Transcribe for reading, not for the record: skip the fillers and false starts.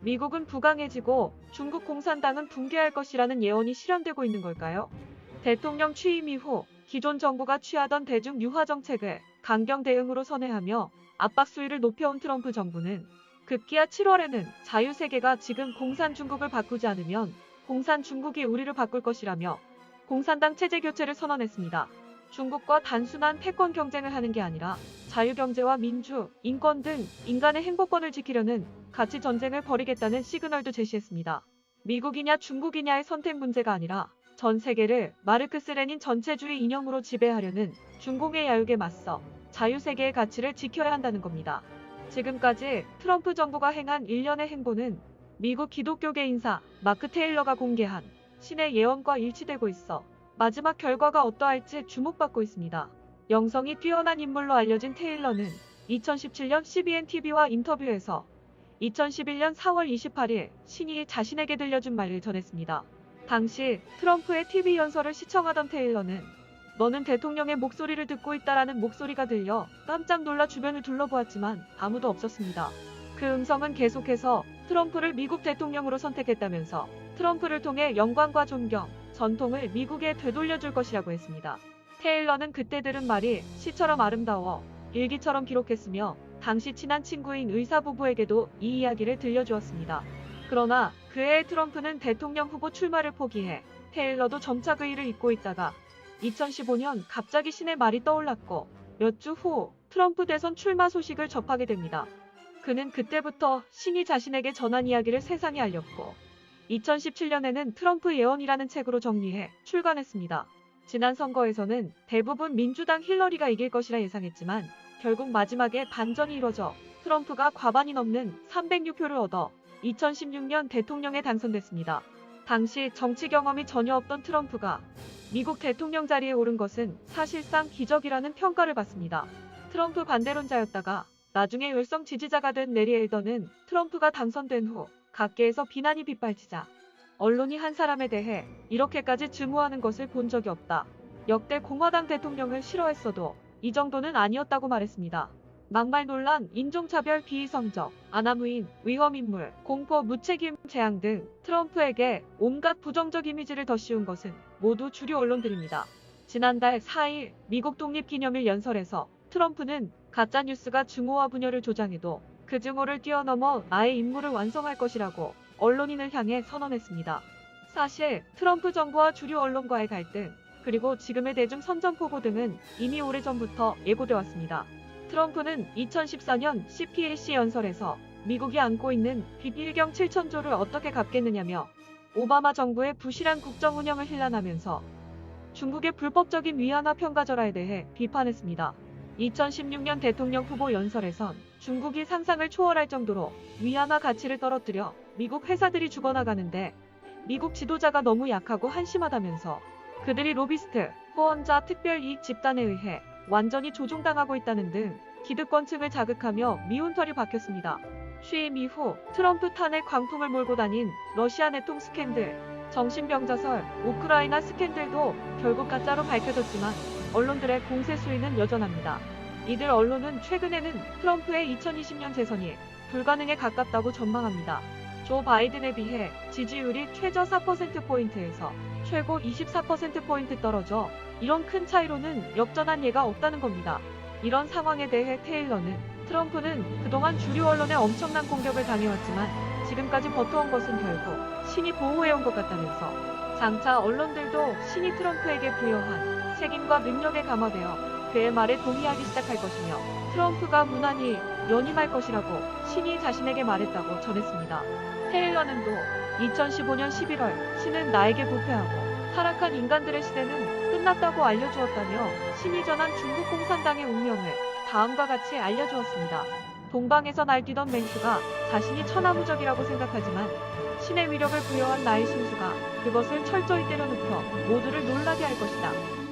미국은 부강해지고 중국 공산당은 붕괴할 것이라는 예언이 실현되고 있는 걸까요? 대통령 취임 이후 기존 정부가 취하던 대중 유화 정책을 강경 대응으로 선회하며 압박 수위를 높여온 트럼프 정부는 급기야 7월에는 자유세계가 지금 공산 중국을 바꾸지 않으면 공산 중국이 우리를 바꿀 것이라며 공산당 체제 교체를 선언했습니다. 중국과 단순한 패권 경쟁을 하는 게 아니라 자유경제와 민주, 인권 등 인간의 행복권을 지키려는 가치 전쟁을 벌이겠다는 시그널도 제시했습니다. 미국이냐 중국이냐의 선택 문제가 아니라 전 세계를 마르크스 레닌 전체주의 이념으로 지배하려는 중공의 야욕에 맞서 자유세계의 가치를 지켜야 한다는 겁니다. 지금까지 트럼프 정부가 행한 일련의 행보는 미국 기독교계 인사 마크 테일러가 공개한 신의 예언과 일치되고 있어 마지막 결과가 어떠할지 주목받고 있습니다. 영성이 뛰어난 인물로 알려진 테일러는 2017년 CBN TV와 인터뷰에서 2011년 4월 28일 신이 자신에게 들려준 말을 전했습니다. 당시 트럼프의 TV 연설을 시청하던 테일러는 너는 대통령의 목소리를 듣고 있다라는 목소리가 들려 깜짝 놀라 주변을 둘러보았지만 아무도 없었습니다. 그 음성은 계속해서 트럼프를 미국 대통령으로 선택했다면서 트럼프를 통해 영광과 존경, 전통을 미국에 되돌려줄 것이라고 했습니다. 테일러는 그때 들은 말이 시처럼 아름다워 일기처럼 기록했으며 당시 친한 친구인 의사 부부에게도 이 이야기를 들려주었습니다. 그러나 그해 트럼프는 대통령 후보 출마를 포기해 테일러도 점차 그 일을 잊고 있다가 2015년 갑자기 신의 말이 떠올랐고 몇 주 후 트럼프 대선 출마 소식을 접하게 됩니다. 그는 그때부터 신이 자신에게 전한 이야기를 세상에 알렸고 2017년에는 트럼프 예언이라는 책으로 정리해 출간했습니다. 지난 선거에서는 대부분 민주당 힐러리가 이길 것이라 예상했지만 결국 마지막에 반전이 이뤄져 트럼프가 과반이 넘는 306표를 얻어 2016년 대통령에 당선됐습니다. 당시 정치 경험이 전혀 없던 트럼프가 미국 대통령 자리에 오른 것은 사실상 기적이라는 평가를 받습니다. 트럼프 반대론자였다가 나중에 열성 지지자가 된 레리 엘더는 트럼프가 당선된 후 각계에서 비난이 빗발치자 언론이 한 사람에 대해 이렇게까지 증오하는 것을 본 적이 없다. 역대 공화당 대통령을 싫어했어도 이 정도는 아니었다고 말했습니다. 막말 논란, 인종차별, 비이성적, 아나무인, 위험인물, 공포, 무책임, 재앙 등 트럼프에게 온갖 부정적 이미지를 덧 씌운 것은 모두 주류 언론들입니다. 지난달 4일 미국 독립기념일 연설에서 트럼프는 가짜뉴스가 증오와 분열을 조장해도 그 증오를 뛰어넘어 나의 임무를 완성할 것이라고 언론인을 향해 선언했습니다. 사실 트럼프 정부와 주류 언론과의 갈등, 그리고 지금의 대중 선전포고 등은 이미 오래전부터 예고돼 왔습니다. 트럼프는 2014년 CPAC 연설에서 미국이 안고 있는 빚 1경 7천조를 어떻게 갚겠느냐며 오바마 정부의 부실한 국정 운영을 힐난하면서 중국의 불법적인 위안화 평가절하에 대해 비판했습니다. 2016년 대통령 후보 연설에선 중국이 상상을 초월할 정도로 위안화 가치를 떨어뜨려 미국 회사들이 죽어나가는데 미국 지도자가 너무 약하고 한심하다면서 그들이 로비스트, 후원자, 특별이익 집단에 의해 완전히 조종당하고 있다는 등 기득권층을 자극하며 미운털이 박혔습니다. 취임 이후 트럼프 탄핵 광풍을 몰고 다닌 러시아 내통 스캔들, 정신병자설, 우크라이나 스캔들도 결국 가짜로 밝혀졌지만 언론들의 공세 수위는 여전합니다. 이들 언론은 최근에는 트럼프의 2020년 재선이 불가능에 가깝다고 전망합니다. 조 바이든에 비해 지지율이 최저 4%포인트에서 최고 24%포인트 떨어져 이런 큰 차이로는 역전한 예가 없다는 겁니다. 이런 상황에 대해 테일러는 트럼프는 그동안 주류 언론에 엄청난 공격을 당해왔지만 지금까지 버텨온 것은 결국 신이 보호해온 것 같다면서 장차 언론들도 신이 트럼프에게 부여한 책임과 능력에 감화되어 그의 말에 동의하기 시작할 것이며 트럼프가 무난히 연임할 것이라고 신이 자신에게 말했다고 전했습니다. 테일러는 또 2015년 11월 신은 나에게 부패하고 타락한 인간들의 시대는 끝났다고 알려주었다며 신이 전한 중국 공산당의 운명을 다음과 같이 알려주었습니다. 동방에서 날뛰던 맹수가 자신이 천하무적이라고 생각하지만 신의 위력을 부여한 나의 신수가 그것을 철저히 때려눕혀 모두를 놀라게 할 것이다.